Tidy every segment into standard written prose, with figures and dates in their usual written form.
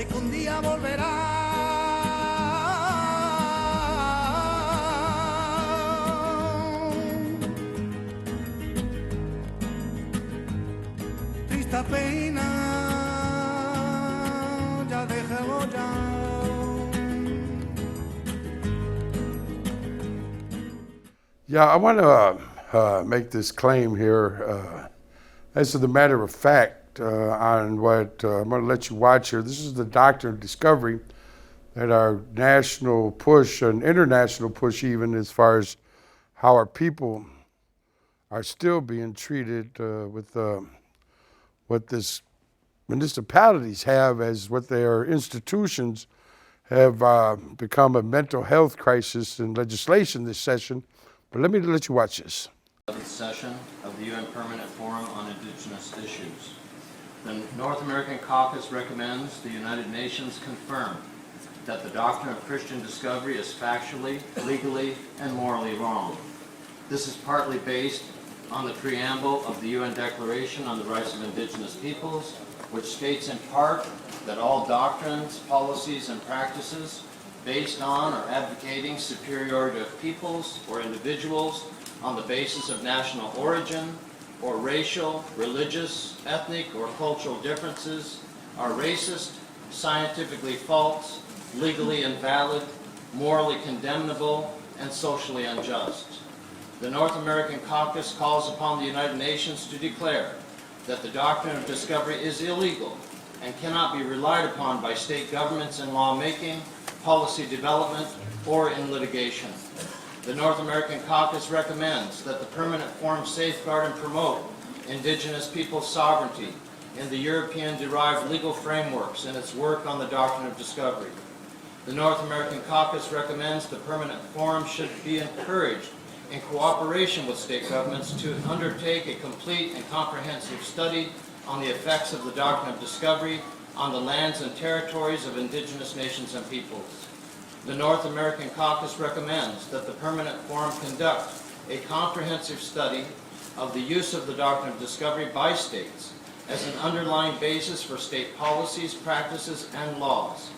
sé que un día volverá. Triste pena, ya déjalo ya. Yeah, I want to make this claim here. As a matter of fact, on what I'm going to let you watch here. This is the doctrine of discovery that our national push, an international push even, as far as how our people are still being treated with what this municipalities have as what their institutions have become a mental health crisis in legislation this session. But let me let you watch this. Session of the UN Permanent Forum on Indigenous Issues. The North American Caucus recommends the United Nations confirm that the doctrine of Christian discovery is factually, legally, and morally wrong. This is partly based on the preamble of the UN Declaration on the Rights of Indigenous Peoples, which states in part that all doctrines, policies, and practices based on or advocating superiority of peoples or individuals on the basis of national origin or racial, religious, ethnic, or cultural differences are racist, scientifically false, legally invalid, morally condemnable, and socially unjust. The North American Caucus calls upon the United Nations to declare that the doctrine of discovery is illegal and cannot be relied upon by state governments in lawmaking, policy development, or in litigation. The North American Caucus recommends that the Permanent Forum safeguard and promote Indigenous peoples' sovereignty in the European-derived legal frameworks in its work on the doctrine of discovery. The North American Caucus recommends the Permanent Forum should be encouraged in cooperation with state governments to undertake a complete and comprehensive study on the effects of the doctrine of discovery on the lands and territories of indigenous nations and peoples. The North American Caucus recommends that the Permanent Forum conduct a comprehensive study of the use of the doctrine of discovery by states as an underlying basis for state policies, practices, and laws.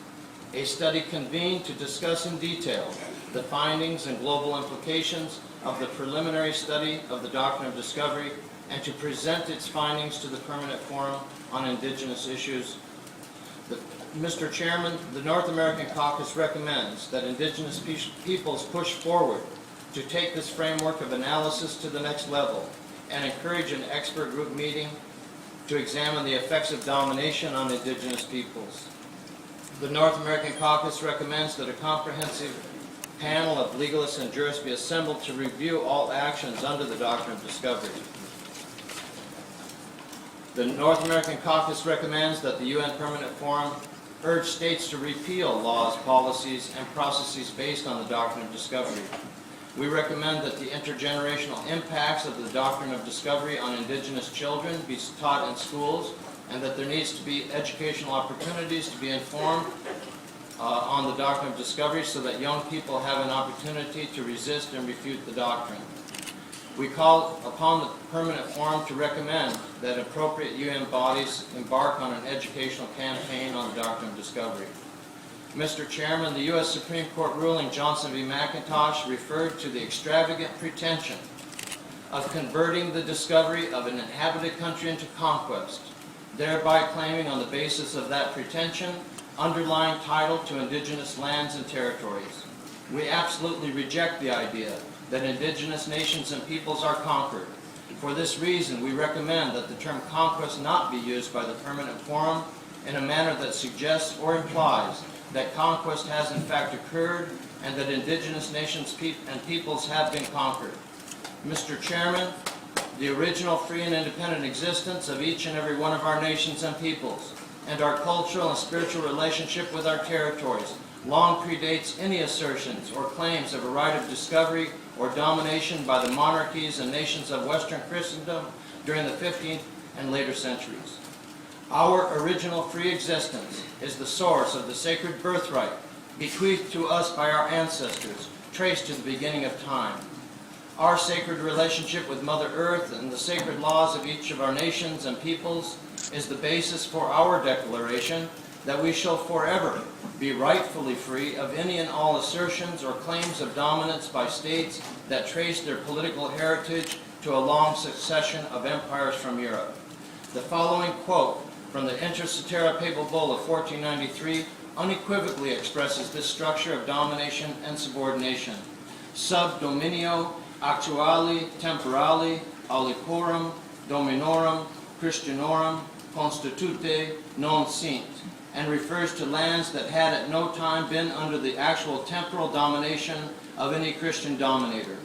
A study convened to discuss in detail the findings and global implications of the preliminary study of the doctrine of discovery and to present its findings to the Permanent Forum on Indigenous Issues. Mr. Chairman, the North American Caucus recommends that Indigenous peoples push forward to take this framework of analysis to the next level and encourage an expert group meeting to examine the effects of domination on Indigenous peoples. The North American Caucus recommends that a comprehensive panel of legalists and jurists be assembled to review all actions under the doctrine of discovery. The North American Caucus recommends that the UN Permanent Forum urge states to repeal laws, policies, and processes based on the doctrine of discovery. We recommend that the intergenerational impacts of the doctrine of discovery on Indigenous children be taught in schools, and that there needs to be educational opportunities to be informed on the doctrine of discovery so that young people have an opportunity to resist and refute the doctrine. We call upon the Permanent Forum to recommend that appropriate UN bodies embark on an educational campaign on the doctrine of discovery. Mr. Chairman, the U.S. Supreme Court ruling Johnson v. McIntosh referred to the extravagant pretension of converting the discovery of an inhabited country into conquest, thereby claiming on the basis of that pretension underlying title to indigenous lands and territories. We absolutely reject the idea that indigenous nations and peoples are conquered. For this reason, we recommend that the term conquest not be used by the Permanent Forum in a manner that suggests or implies that conquest has in fact occurred and that indigenous nations and peoples have been conquered. Mr. Chairman, the original free and independent existence of each and every one of our nations and peoples and our cultural and spiritual relationship with our territories long predates any assertions or claims of a right of discovery or domination by the monarchies and nations of Western Christendom during the 15th and later centuries. Our original free existence is the source of the sacred birthright bequeathed to us by our ancestors, traced to the beginning of time. Our sacred relationship with Mother Earth and the sacred laws of each of our nations and peoples is the basis for our declaration that we shall forever be rightfully free of any and all assertions or claims of dominance by states that trace their political heritage to a long succession of empires from Europe. The following quote from the Inter Cetera Papal Bull of 1493 unequivocally expresses this structure of domination and subordination. Sub dominio actuali temporali aliquorum dominorum Christianorum constitute non sint, and refers to lands that had at no time been under the actual temporal domination of any Christian dominator.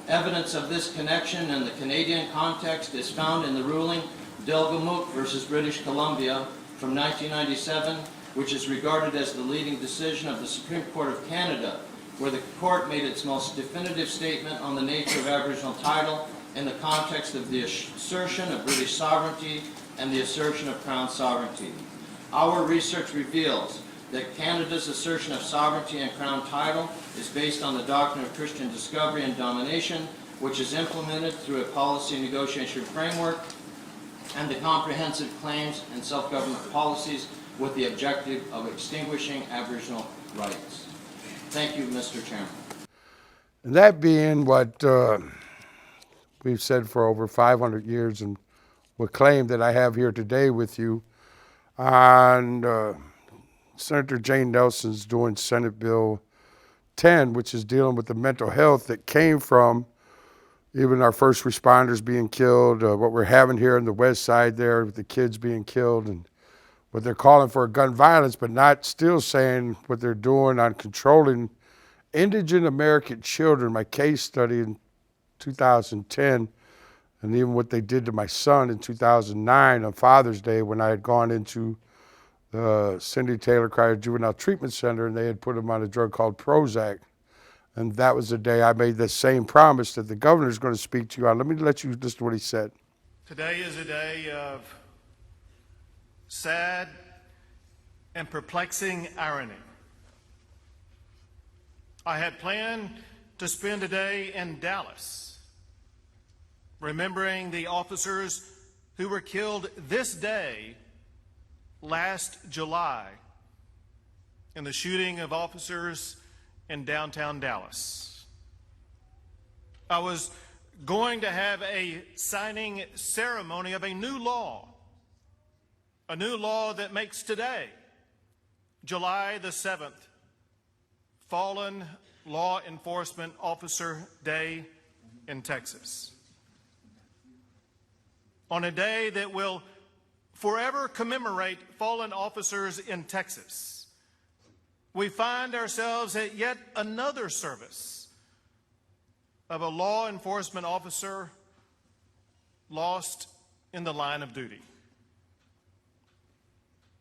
Evidence of this connection in the Canadian context is found in the ruling Delgamuth versus British Columbia from 1997, which is regarded as the leading decision of the Supreme Court of Canada, where the court made its most definitive statement on the nature of Aboriginal title in the context of the assertion of British sovereignty and the assertion of Crown sovereignty. Our research reveals that Canada's assertion of sovereignty and Crown title is based on the doctrine of Christian discovery and domination, which is implemented through a policy negotiation framework and the comprehensive claims and self-government policies with the objective of extinguishing Aboriginal rights. Thank you, Mr. Chairman. And that being what we've said for over 500 years and what claim that I have here today with you on Senator Jane Nelson's doing Senate Bill 10, which is dealing with the mental health that came from even our first responders being killed, what we're having here on the west side there with the kids being killed, and what they're calling for gun violence, but not still saying what they're doing on controlling Indigent American Children, my case study in 2010, and even what they did to my son in 2009 on Father's Day when I had gone into the Cindy Taylor Cryer Juvenile Treatment Center and they had put him on a drug called Prozac. And that was the day I made the same promise that the governor's going to speak to you on. Let me let you listen to what he said. Today is a day of sad and perplexing irony. I had planned to spend a day in Dallas, remembering the officers who were killed this day last July in the shooting of officers in downtown Dallas. I was going to have a signing ceremony of a new law that makes today, July the 7th, Fallen Law Enforcement Officer Day in Texas. On a day that will forever commemorate fallen officers in Texas, we find ourselves at yet another service of a law enforcement officer lost in the line of duty.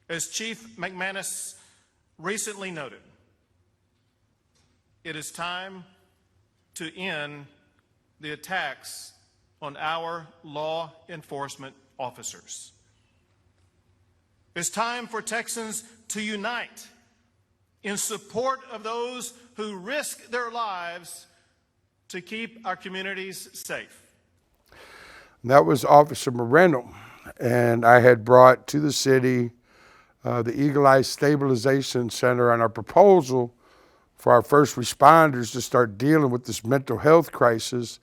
As Chief McManus recently noted, it is time to end the attacks on our law enforcement officers. It's time for Texans to unite in support of those who risk their lives to keep our communities safe. That was Officer Moreno, and I had brought to the city the Eagle Eye Stabilization Center on our proposal for our first responders to start dealing with this mental health crisis,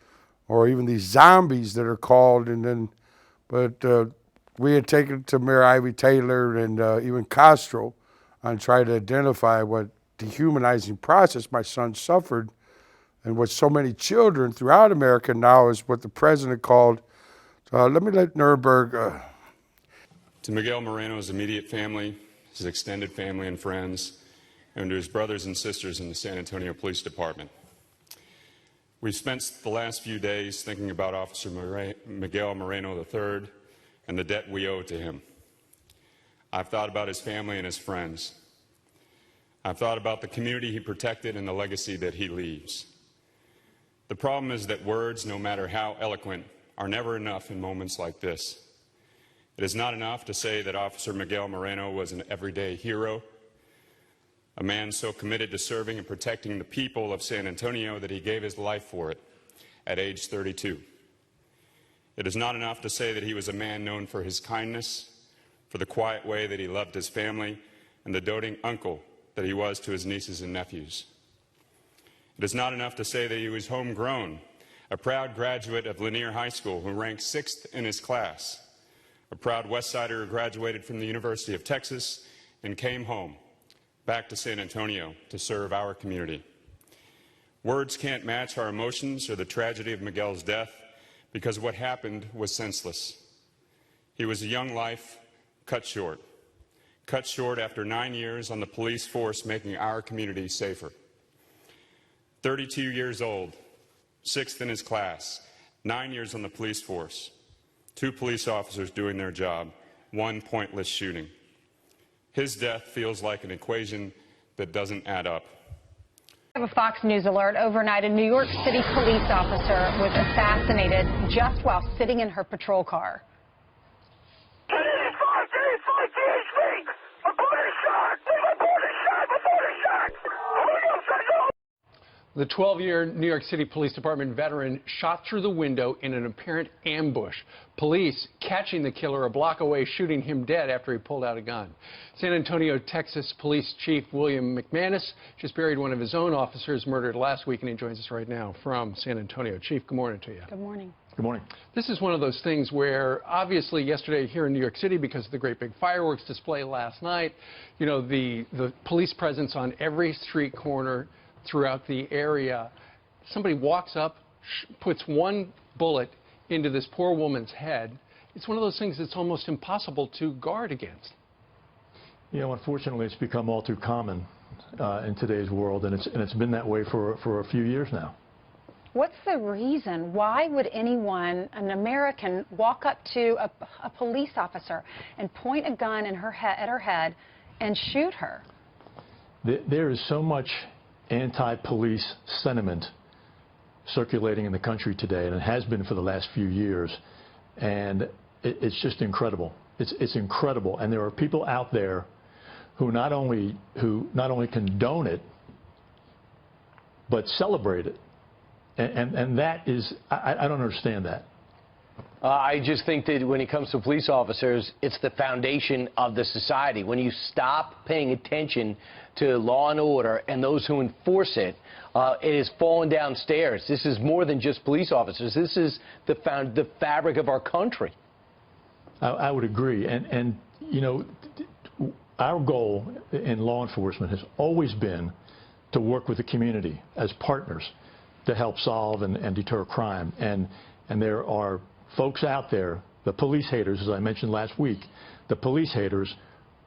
or even these zombies that are called. But we had taken it to Mayor Ivy Taylor and even Castro on trying to identify what dehumanizing process my son suffered, and what so many children throughout America now is what the president called. Let me let Nuremberg. To Miguel Moreno's immediate family, his extended family and friends, and to his brothers and sisters in the San Antonio Police Department. We've spent the last few days thinking about Officer Miguel Moreno III and the debt we owe to him. I've thought about his family and his friends. I've thought about the community he protected and the legacy that he leaves. The problem is that words, no matter how eloquent, are never enough in moments like this. It is not enough to say that Officer Miguel Moreno was an everyday hero, a man so committed to serving and protecting the people of San Antonio that he gave his life for it at age 32. It is not enough to say that he was a man known for his kindness, for the quiet way that he loved his family, and the doting uncle that he was to his nieces and nephews. It is not enough to say that he was homegrown, a proud graduate of Lanier High School who ranked 6th in his class, a proud West Sider who graduated from the University of Texas and came home, back to San Antonio to serve our community. Words can't match our emotions or the tragedy of Miguel's death because what happened was senseless. He was a young life cut short after 9 years on the police force making our community safer. 32 years old, 6th in his class, 9 years on the police force, 2 police officers doing their job, 1 pointless shooting. His death feels like an equation that doesn't add up. We have a Fox News alert. Overnight, a New York City police officer was assassinated just while sitting in her patrol car. The 12-year New York City Police Department veteran shot through the window in an apparent ambush. Police catching the killer a block away, shooting him dead after he pulled out a gun. San Antonio, Texas Police Chief William McManus just buried one of his own officers murdered last week, and he joins us right now from San Antonio. Chief, good morning to you. Good morning. Good morning. This is one of those things where, obviously, yesterday here in New York City, because of the great big fireworks display last night, you know, the police presence on every street corner throughout the area. Somebody walks up, puts one bullet into this poor woman's head. It's one of those things that's almost impossible to guard against. You know, unfortunately, it's become all too common in today's world, and it's been that way for a few years now. What's the reason? Why would anyone, an American, walk up to a police officer and point a gun in at her head and shoot her? There is so much anti-police sentiment circulating in the country today, and it has been for the last few years, and it's just incredible. It's incredible, and there are people out there who not only condone it, but celebrate it, and that is, I don't understand that. I just think that when it comes to police officers, it's the foundation of the society. When you stop paying attention to law and order and those who enforce it, it is falling downstairs. This is more than just police officers. This is the fabric of our country. I would agree. And you know, our goal in law enforcement has always been to work with the community as partners to help solve and deter crime. And there are folks out there, the police haters, as I mentioned last week, the police haters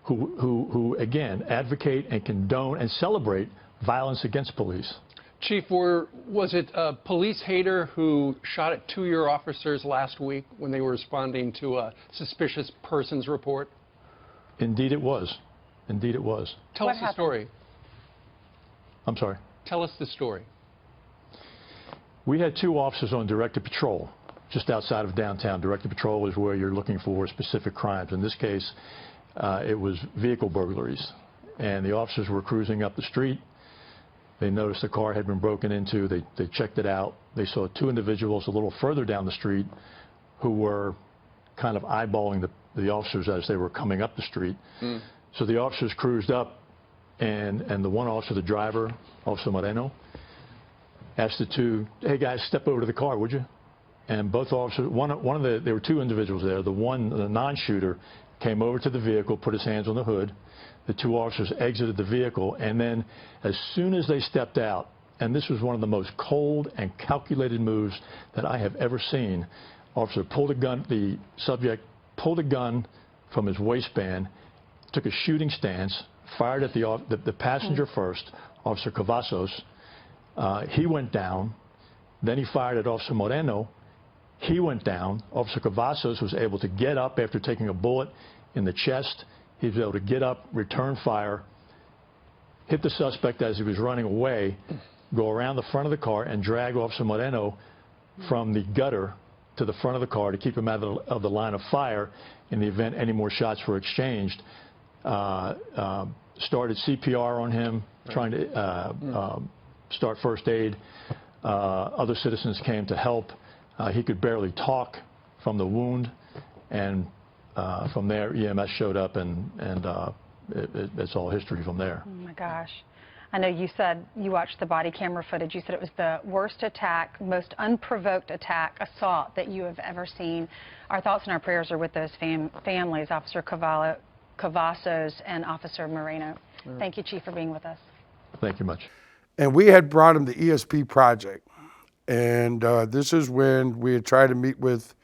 who again, advocate and condone and celebrate violence against police. Chief, was it a police hater who shot at 2 of your officers last week when they were responding to a suspicious persons report? Indeed it was. Indeed it was. Tell us the story. I'm sorry? Tell us the story. We had 2 officers on directed patrol just outside of downtown. Directed patrol is where you're looking for specific crimes. In this case, it was vehicle burglaries. And the officers were cruising up the street. They noticed the car had been broken into. They checked it out. They saw 2 individuals a little further down the street who were kind of eyeballing the officers as they were coming up the street. So the officers cruised up, and the one officer, the driver, Officer Moreno, asked the 2, hey guys, step over to the car, would you? And both officers, there were 2 individuals there. The non-shooter, came over to the vehicle, put his hands on the hood. The 2 officers exited the vehicle, and then as soon as they stepped out, and this was one of the most cold and calculated moves that I have ever seen, officer pulled a gun, the subject pulled a gun from his waistband, took a shooting stance, fired at the passenger first, Officer Cavazos. He went down. Then he fired at Officer Moreno. He went down. Officer Cavazos was able to get up after taking a bullet in the chest. He was able to get up, return fire, hit the suspect as he was running away, go around the front of the car, and drag Officer Moreno from the gutter to the front of the car to keep him out of the line of fire in the event any more shots were exchanged. Started CPR on him, trying to start first aid. Other citizens came to help. He could barely talk from the wound, and from there EMS showed up and it's all history from there. Oh my gosh. I know you said you watched the body camera footage. You said it was the worst attack, most unprovoked attack, assault that you have ever seen. Our thoughts and our prayers are with those families, Officer Cavazos and Officer Moreno. Thank you, Chief, for being with us. Thank you much. And we had brought him the ESP project. And this is when we had tried to meet with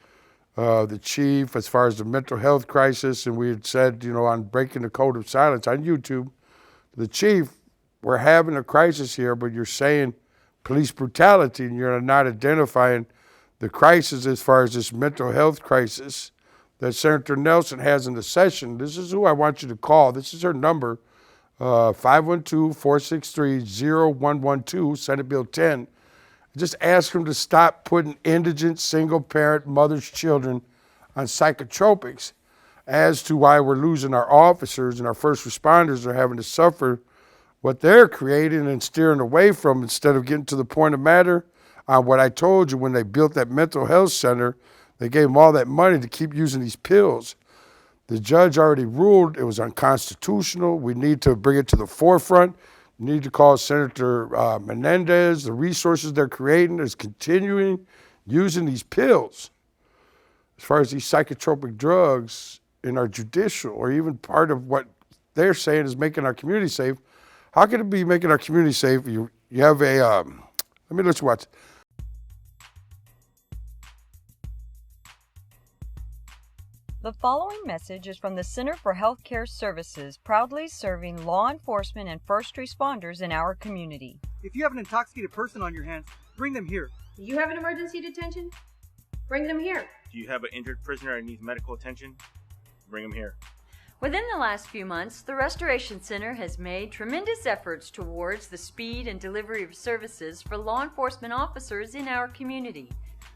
the chief as far as the mental health crisis. And we had said, you know, on Breaking the Code of Silence on YouTube, the chief, we're having a crisis here, but you're saying police brutality and you're not identifying the crisis as far as this mental health crisis that Senator Nelson has in the session. This is who I want you to call. This is her number, 512-463-0112, Senate Bill 10. Just ask them to stop putting indigent, single-parent mothers' children on psychotropics as to why we're losing our officers and our first responders are having to suffer what they're creating and steering away from instead of getting to the point of matter on what I told you when they built that mental health center. They gave them all that money to keep using these pills. The judge already ruled it was unconstitutional. We need to bring it to the forefront. We need to call Senator Menendez. The resources they're creating is continuing using these pills as far as these psychotropic drugs in our judicial, or even part of what they're saying is making our community safe. How can it be making our community safe? You have a, let me let you watch. The following message is from the Center for Healthcare Services, proudly serving law enforcement and first responders in our community. If you have an intoxicated person on your hands, bring them here. Do you have an emergency detention? Bring them here. Do you have an injured prisoner and needs medical attention? Bring them here. Within the last few months, the Restoration Center has made tremendous efforts towards the speed and delivery of services for law enforcement officers in our community.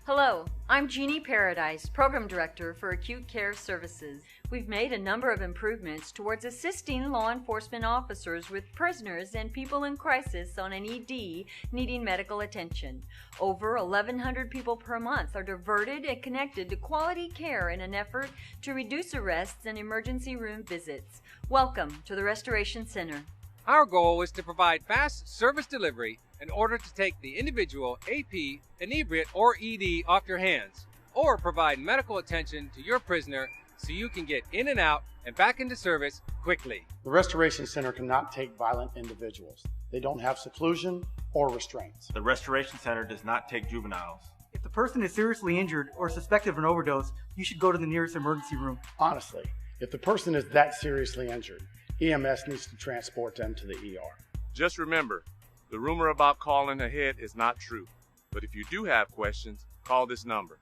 Hello, I'm Jeannie Paradise, Program Director for Acute Care Services. We've made a number of improvements towards assisting law enforcement officers with prisoners and people in crisis on an ED needing medical attention. Over 1,100 people per month are diverted and connected to quality care in an effort to reduce arrests and emergency room visits. Welcome to the Restoration Center. Our goal is to provide fast service delivery in order to take the individual AP, inebriate, or ED off your hands, or provide medical attention to your prisoner so you can get in and out and back into service quickly. The Restoration Center cannot take violent individuals. They don't have seclusion or restraints. The Restoration Center does not take juveniles. If the person is seriously injured or suspected of an overdose, you should go to the nearest emergency room. Honestly, if the person is that seriously injured, EMS needs to transport them to the ER. Just remember, the rumor about calling ahead is not true. But if you do have questions, call this number.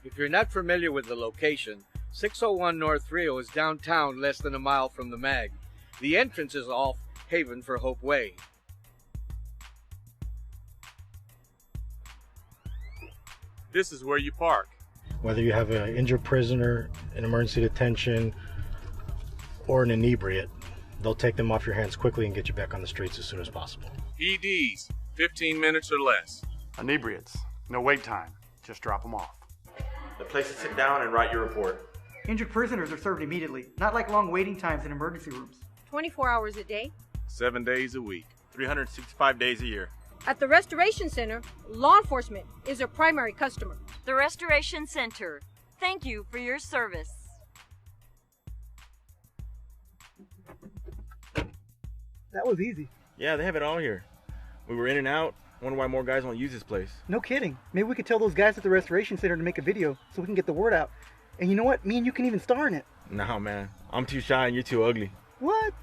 If you're not familiar with the location, 601 North Rio is downtown, less than a mile from the MAG. The entrance is off Haven for Hope Way. This is where you park. Whether you have an injured prisoner, an emergency detention, or an inebriate, they'll take them off your hands quickly and get you back on the streets as soon as possible. EDs, 15 minutes or less. Inebriates, no wait time, just drop them off. The place to sit down and write your report. Injured prisoners are served immediately, not like long waiting times in emergency rooms. 24 hours a day. 7 days a week. 365 days a year. At the Restoration Center, law enforcement is our primary customer. The Restoration Center, thank you for your service. That was easy. Yeah, they have it all here. We were in and out. Wonder why more guys won't use this place. No kidding. Maybe we could tell those guys at the Restoration Center to make a video so we can get the word out. And you know what? Me and you can even star in it. No, man. I'm too shy and you're too ugly. What?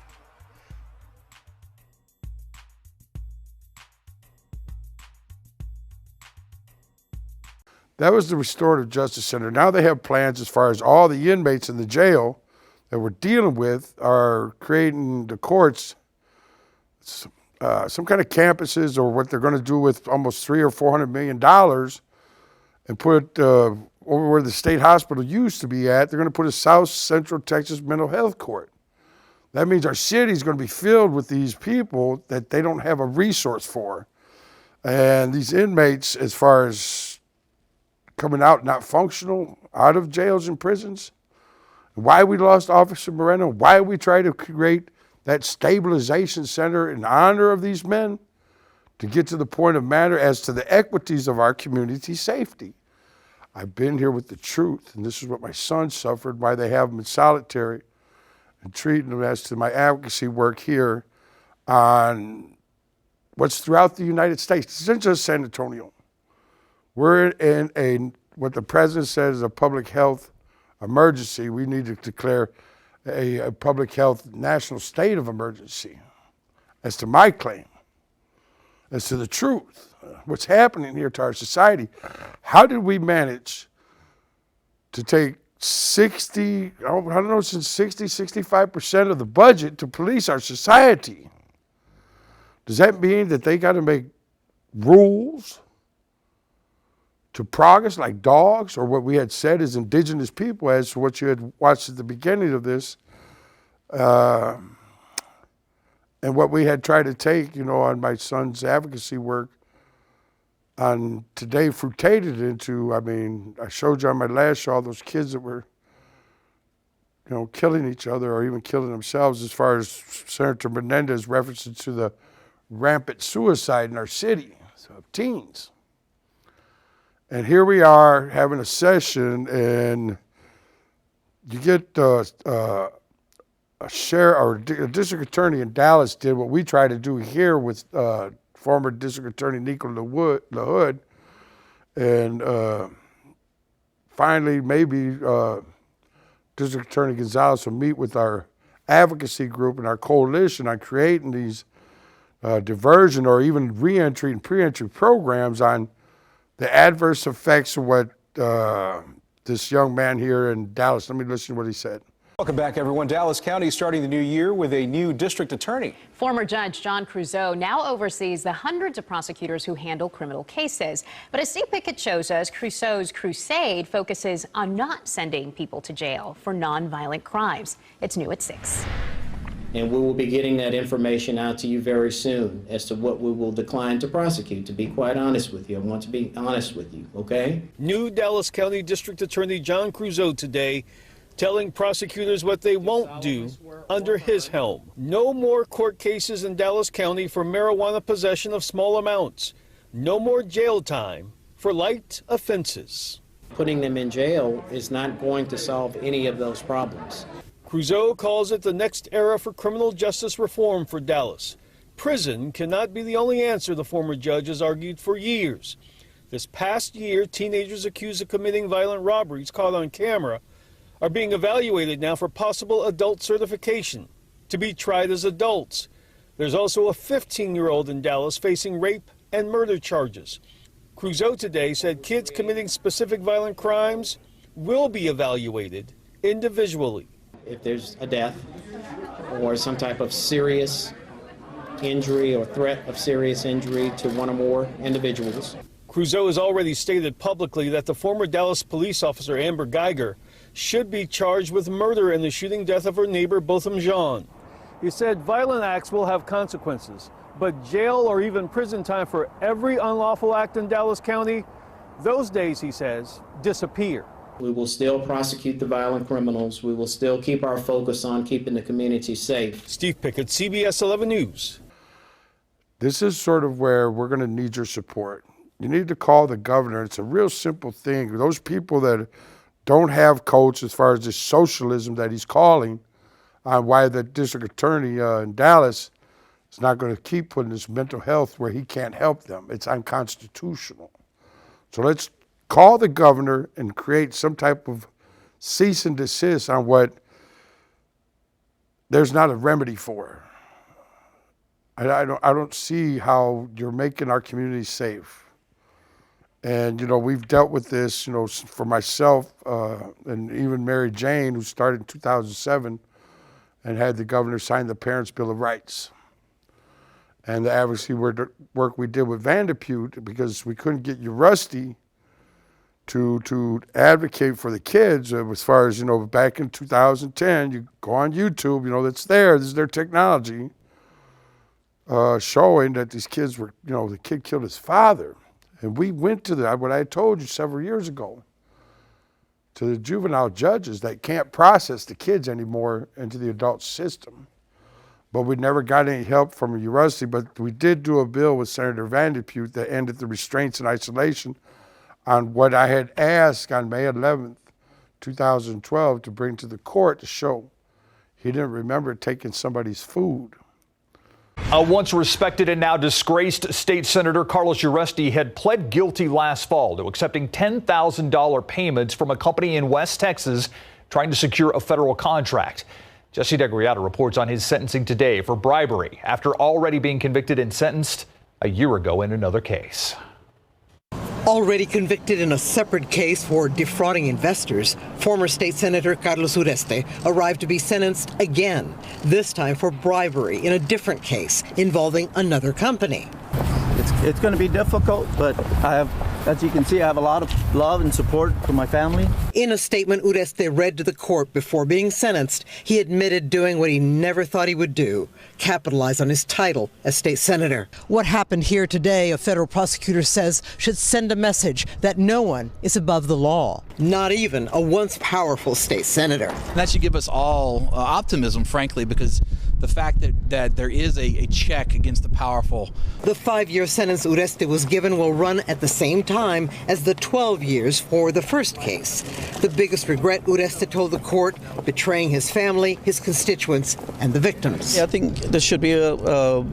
That was the Restorative Justice Center. Now they have plans as far as all the inmates in the jail that we're dealing with are creating the courts some kind of campuses, or what they're going to do with almost $300 or $400 million and put over where the state hospital used to be at. They're going to put a South Central Texas mental health court. That means our city is going to be filled with these people that they don't have a resource for. And these inmates, as far as coming out not functional, out of jails and prisons, why we lost Officer Moreno, why we try to create that stabilization center in honor of these men to get to the point of matter as to the equities of our community safety. I've been here with the truth, and this is what my son suffered, why they have him in solitary, and treating him as to my advocacy work here on what's throughout the United States. It's not just San Antonio. We're in what the president says is a public health emergency. We need to declare a public health national state of emergency. As to my claim, as to the truth, what's happening here to our society, how did we manage to take 65% of the budget to police our society? Does that mean that they got to make rules to progress like dogs, or what we had said as indigenous people, as to what you had watched at the beginning of this, and what we had tried to take, on my son's advocacy work, on today frutated into, I showed you on my last show all those kids that were, killing each other or even killing themselves, as far as Senator Menendez references to the rampant suicide in our city of teens. And here we are having a session, and you get a district attorney in Dallas did what we try to do here with former district attorney Nico LaHood, and finally maybe District Attorney Gonzalez will meet with our advocacy group and our coalition on creating these diversion or even reentry and pre-entry programs on the adverse effects of what this young man here in Dallas, let me listen to what he said. Welcome back, everyone. Dallas County is starting the new year with a new district attorney. Former Judge John Creuzot now oversees the hundreds of prosecutors who handle criminal cases. But as Steve Pickett shows us, Creuzot's crusade focuses on not sending people to jail for nonviolent crimes. It's new at 6. And we will be getting that information out to you very soon as to what we will decline to prosecute, to be quite honest with you. I want to be honest with you, okay? New Dallas County District Attorney John Creuzot today telling prosecutors what they won't do under his helm. No more court cases in Dallas County for marijuana possession of small amounts. No more jail time for light offenses. Putting them in jail is not going to solve any of those problems. Creuzot calls it the next era for criminal justice reform for Dallas. Prison cannot be the only answer, the former judge has argued for years. This past year, teenagers accused of committing violent robberies caught on camera are being evaluated now for possible adult certification to be tried as adults. There's also a 15-year-old in Dallas facing rape and murder charges. Creuzot today said kids committing specific violent crimes will be evaluated individually. If there's a death or some type of serious injury or threat of serious injury to one or more individuals. Creuzot has already stated publicly that the former Dallas police officer Amber Geiger should be charged with murder in the shooting death of her neighbor Botham Jean. He said violent acts will have consequences, but jail or even prison time for every unlawful act in Dallas County, those days, he says, disappear. We will still prosecute the violent criminals. We will still keep our focus on keeping the community safe. Steve Pickett, CBS 11 News. This is sort of where we're going to need your support. You need to call the governor. It's a real simple thing. Those people that don't have coach as far as this socialism that he's calling on why the district attorney in Dallas is not going to keep putting this mental health where he can't help them. It's unconstitutional. So let's call the governor and create some type of cease and desist on what there's not a remedy for. I don't see how you're making our community safe. And, we've dealt with this, for myself and even Mary Jane, who started in 2007 and had the governor sign the Parents' Bill of Rights. And the advocacy work we did with Vanderpute, because we couldn't get you Rusty to advocate for the kids as far as, back in 2010, you go on YouTube, that's there, this is their technology, showing that these kids were, the kid killed his father. And we went to what I told you several years ago, to the juvenile judges that can't process the kids anymore into the adult system. but we never got any help from Uresti. But we did do a bill with Senator Vanderpute that ended the restraints and isolation on what I had asked on May 11th, 2012 to bring to the court to show he didn't remember taking somebody's food. A once respected and now disgraced state senator Carlos Uresti had pled guilty last fall to accepting $10,000 payments from a company in West Texas trying to secure a federal contract. Jesse DeGriata reports on his sentencing today for bribery after already being convicted and sentenced a year ago in another case. Already convicted in a separate case for defrauding investors, former state senator Carlos Uresti arrived to be sentenced again, this time for bribery in a different case involving another company. It's going to be difficult, but as you can see, I have a lot of love and support for my family. In a statement Uresti read to the court before being sentenced, he admitted doing what he never thought he would do, capitalize on his title as state senator. What happened here today, a federal prosecutor says, should send a message that no one is above the law, not even a once powerful state senator. And that should give us all optimism, frankly, because the fact that there is a check against the powerful. The 5-year sentence Uresti was given will run at the same time as the 12 years for the first case. The biggest regret, Uresti told the court, betraying his family, his constituents, and the victims. Yeah, I think this should be an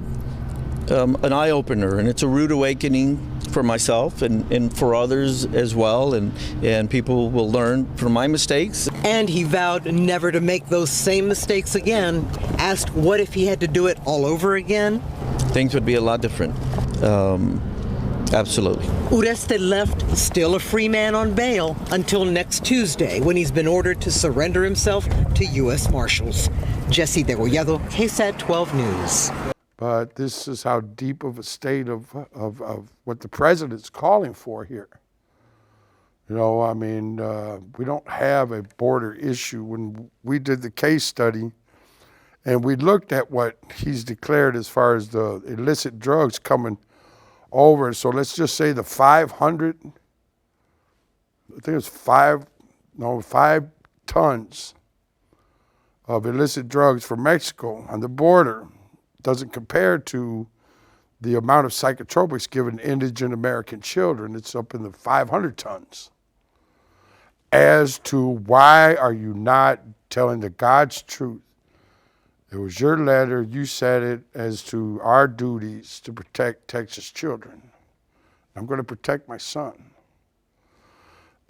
eye-opener, and it's a rude awakening for myself and for others as well, and people will learn from my mistakes. And he vowed never to make those same mistakes again. Asked what if he had to do it all over again? Things would be a lot different. Absolutely. Uresti left still a free man on bail until next Tuesday, when he's been ordered to surrender himself to U.S. Marshals. Jesse Degollado, KSAT 12 News. But this is how deep of a state of what the president's calling for here. You know, I mean, we don't have a border issue. When we did the case study and we looked at what he's declared as far as the illicit drugs coming over, so let's just say the 500, I think it's 5 tons of illicit drugs from Mexico on the border doesn't compare to the amount of psychotropics given indigent American children. It's up in the 500 tons. As to why are you not telling the God's truth? It was your letter, you said it, as to our duties to protect Texas children. I'm going to protect my son.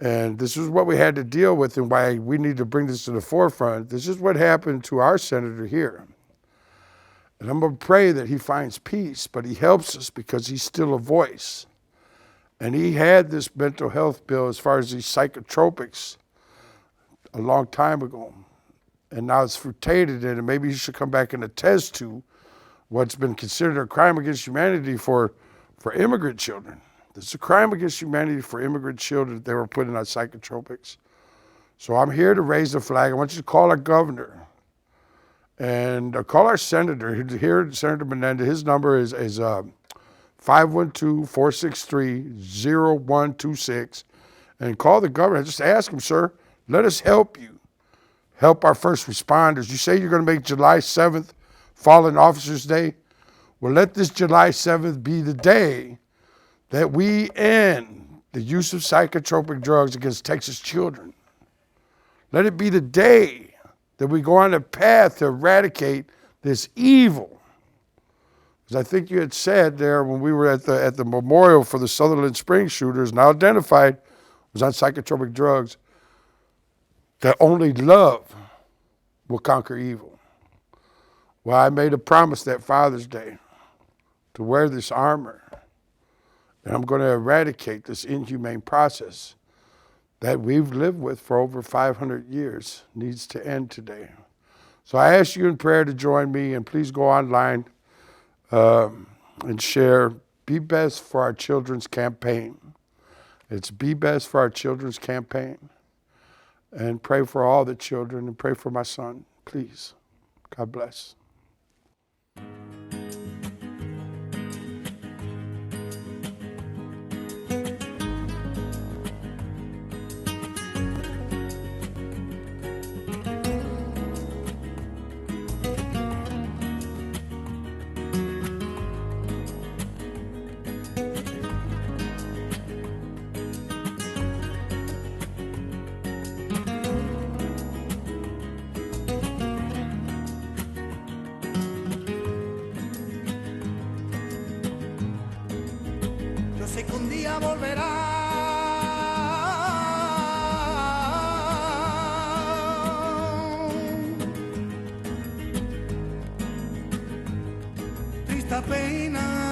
And this is what we had to deal with and why we need to bring this to the forefront. This is what happened to our senator here. And I'm going to pray that he finds peace, but he helps us because he's still a voice. And he had this mental health bill as far as these psychotropics a long time ago. And now it's frutated in, and maybe he should come back and attest to what's been considered a crime against humanity for immigrant children. This is a crime against humanity for immigrant children that they were putting on psychotropics. So I'm here to raise the flag. I want you to call our governor and call our senator here, Senator Menendez. His number is 512-463-0126. And call the governor. Just ask him, sir, let us help you. Help our first responders. You say you're going to make July 7th Fallen Officers Day? Well, let this July 7th be the day that we end the use of psychotropic drugs against Texas children. Let it be the day that we go on a path to eradicate this evil. As I think you had said there when we were at the memorial for the Sutherland Springs shooters, now identified was on psychotropic drugs, that only love will conquer evil. Well, I made a promise that Father's Day to wear this armor, and I'm going to eradicate this inhumane process that we've lived with for over 500 years needs to end today. So I ask you in prayer to join me, and please go online and share Be Best for Our Children's campaign. It's Be Best for Our Children's campaign. And pray for all the children and pray for my son, please. God bless. día volverá. Triste pena